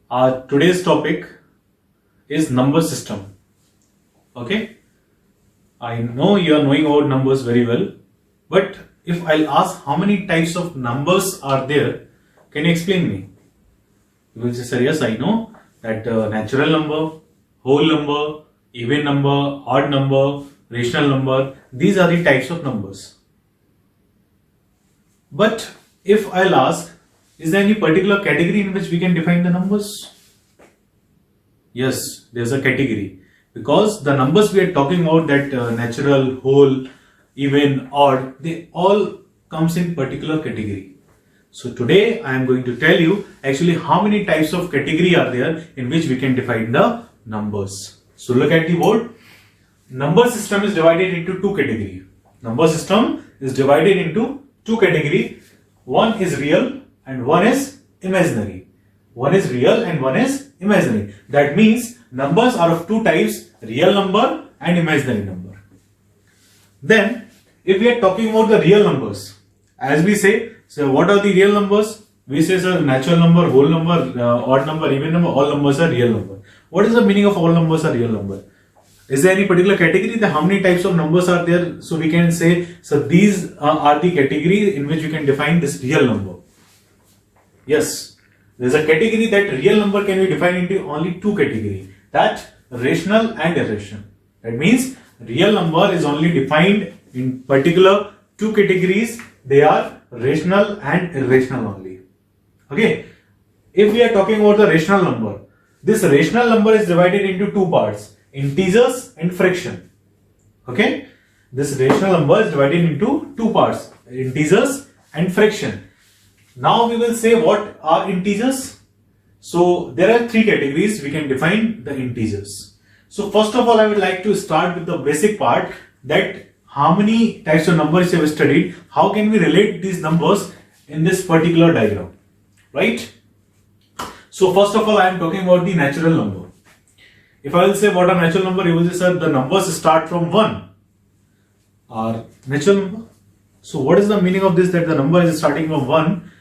Our today's topic is number system. Okay, I know you are knowing about numbers very well, but if I'll ask how many types of numbers are there, can you explain me? You will say, sir, yes, I know that natural number, whole number, even number, odd number, rational number, these are the types of numbers. But if I'll ask, is there any particular category in which we can define the numbers? Yes, there's a category. Because the numbers we are talking about, that natural, whole, even, odd, they all comes in particular category. So today I am going to tell you actually how many types of category are there in which we can define the numbers. So look at the board. Number system is divided into two categories. Number system is divided into two categories. One is real and one is imaginary. One is real and one is imaginary. That means numbers are of two types, real number and imaginary number. Then if we are talking about the real numbers, as we say, so what are the real numbers? We say, sir, natural number, whole number, odd number, even number, all numbers are real number. What is the meaning of all numbers are real number? Is there any particular category that how many types of numbers are there? So we can say, so these are the categories in which we can define this real number. Yes, there is a category that real number can be defined into only two categories, that rational and irrational. That means real number is only defined in particular two categories. They are rational and irrational only. Okay. If we are talking about the rational number, this rational number is divided into two parts, integers and fraction. Okay. This rational number is divided into two parts, integers and fraction. Now we will say what are integers. So there are three categories we can define the integers. So first of all, I would like to start with the basic part, that how many types of numbers you have studied, how can we relate these numbers in this particular diagram, right? So first of all, I am talking about the natural number. If I will say what are natural number, you will say, sir, the numbers start from 1 are natural number. So what is the meaning of this, that the number is starting from 1,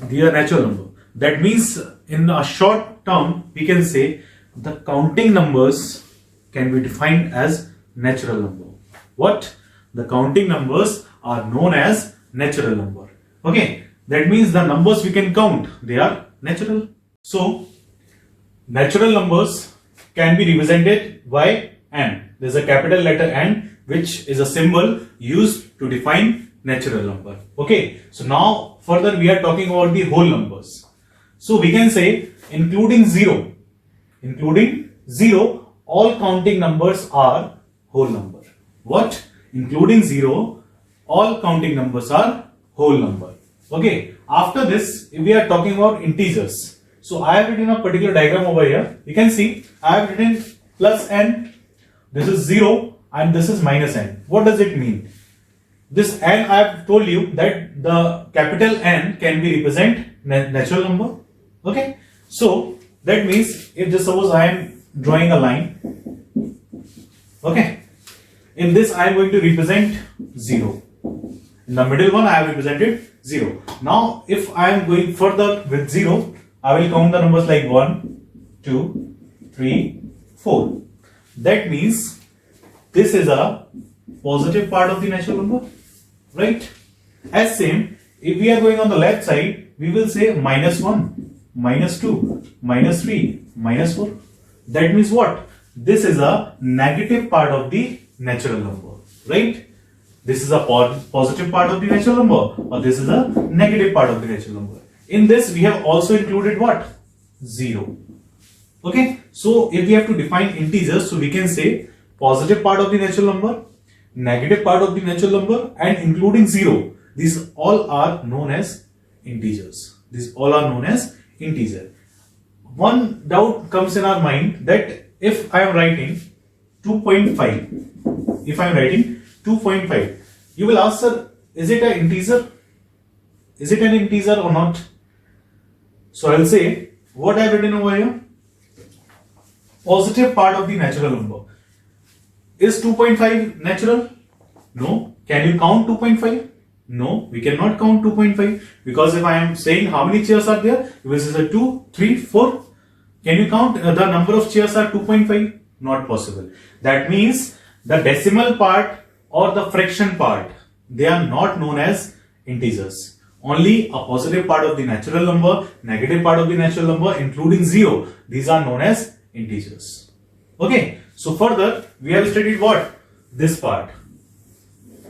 they are natural number. That means in a short term, we can say the counting numbers can be defined as natural number. What? The counting numbers are known as natural number. Okay, that means the numbers we can count, they are natural. So natural numbers can be represented by n. There is a capital letter N, which is a symbol used to define natural number. Okay, so now further we are talking about the whole numbers. So we can say including 0, all counting numbers are whole number. What? Including 0, all counting numbers are whole number. Okay, after this, if we are talking about integers, so I have written a particular diagram over here. You can see I have written plus n, this is 0 and this is minus n. What does it mean? This n, I have told you that the capital N can be represent natural number. Okay, so that means if just suppose I am drawing a line, okay, in this I am going to represent 0. In the middle one I have represented 0. Now if I am going further with 0, I will count the numbers like 1, 2, 3, 4. That means this is a positive part of the natural number, right? As same, if we are going on the left side, we will say minus 1, minus 2, minus 3, minus 4. That means what? This is a negative part of the natural number, right? This is a positive part of the natural number, or this is a negative part of the natural number. In this, we have also included what? 0. Okay, so if we have to define integers, so we can say positive part of the natural number, negative part of the natural number, and including 0. These all are known as integers. These all are known as integer. One doubt comes in our mind, that if I am writing 2.5, if I am writing 2.5, you will ask, sir, is it an integer? Is it an integer or not? So I will say, what I have written over here? Positive part of the natural number. Is 2.5 natural? No. Can you count 2.5? No, we cannot count 2.5 because if I am saying how many chairs are there, this is a 2, 3, 4. Can you count the number of chairs are 2.5? Not possible. That means the decimal part or the fraction part, they are not known as integers. Only a positive part of the natural number, negative part of the natural number, including 0, these are known as integers. Okay, so further we have studied what? This part.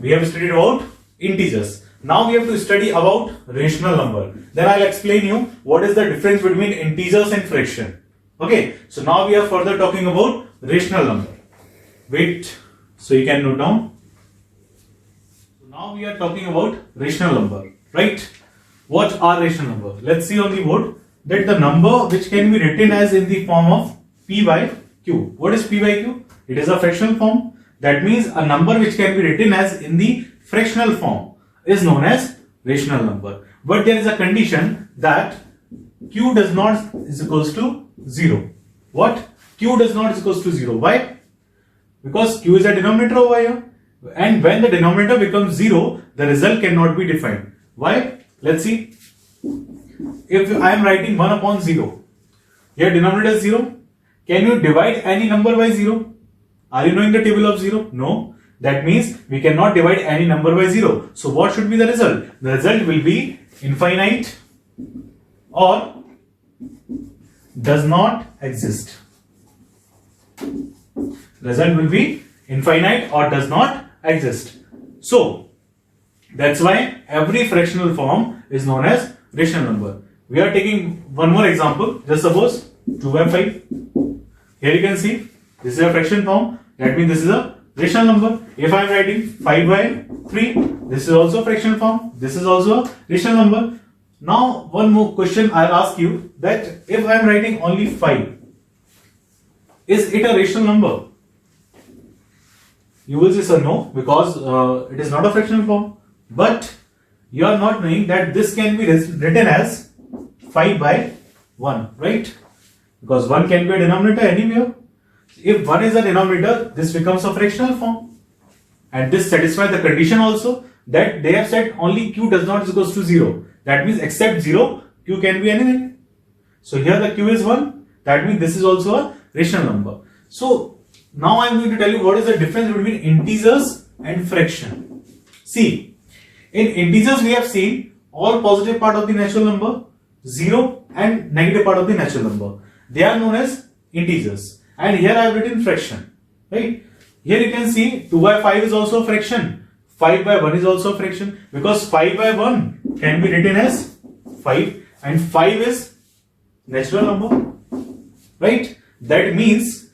We have studied about integers. Now we have to study about rational number. Then I'll explain you what is the difference between integers and fraction. Okay, so now we are further talking about rational number. Wait, so you can note down. So now we are talking about rational number, right? What are rational number? Let's see on the board that the number which can be written as in the form of p by q. What is p by q? It is a fractional form. That means a number which can be written as in the fractional form is known as rational number. But there is a condition that q does not is equals to 0. What? Q does not is equals to 0. Why? Because q is a denominator over here. And when the denominator becomes 0, the result cannot be defined. Why? Let's see. If I am writing 1 upon 0, here denominator is 0. Can you divide any number by 0? Are you knowing the table of 0? No. That means we cannot divide any number by 0. So what should be the result? The result will be infinite or does not exist. Result will be infinite or does not exist. So that's why every fractional form is known as rational number. We are taking one more example. Just suppose 2 by 5. Here you can see this is a fraction form. That means this is a rational number. If I am writing 5 by 3, this is also fractional form. This is also a rational number. Now one more question I'll ask you, that if I am writing only 5, is it a rational number? You will say sir no, because it is not a fractional form. But you are not knowing that this can be written as 5 by 1, right? Because 1 can be a denominator anywhere. If 1 is a denominator, this becomes a fractional form. And this satisfies the condition also that they have said only q does not is equals to 0. That means except 0, q can be anything. So here the q is 1. That means this is also a rational number. So now I am going to tell you what is the difference between integers and fraction. See, in integers we have seen all positive part of the natural number, 0 and negative part of the natural number. They are known as integers. And here I have written fraction, right? Here you can see 2 by 5 is also a fraction. 5 by 1 is also a fraction, because 5 by 1 can be written as 5 and 5 is natural number, right? That means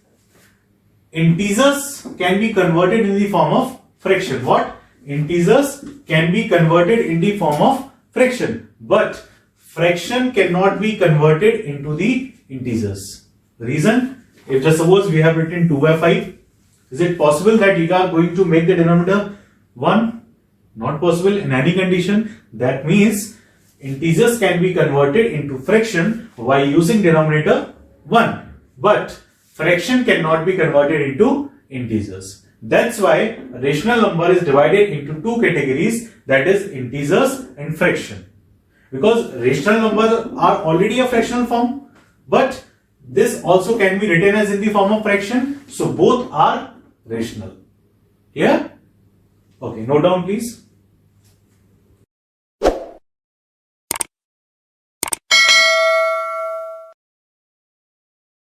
integers can be converted in the form of fraction. What? Integers can be converted in the form of fraction, but fraction cannot be converted into the integers. Reason? If just suppose we have written 2 by 5, is it possible that you are going to make the denominator 1? Not possible in any condition. That means integers can be converted into fraction by using denominator 1. But fraction cannot be converted into integers. That's why rational number is divided into two categories, that is integers and fraction. Because rational numbers are already a fractional form, but this also can be written as in the form of fraction. So both are rational. Here? Okay, note down please.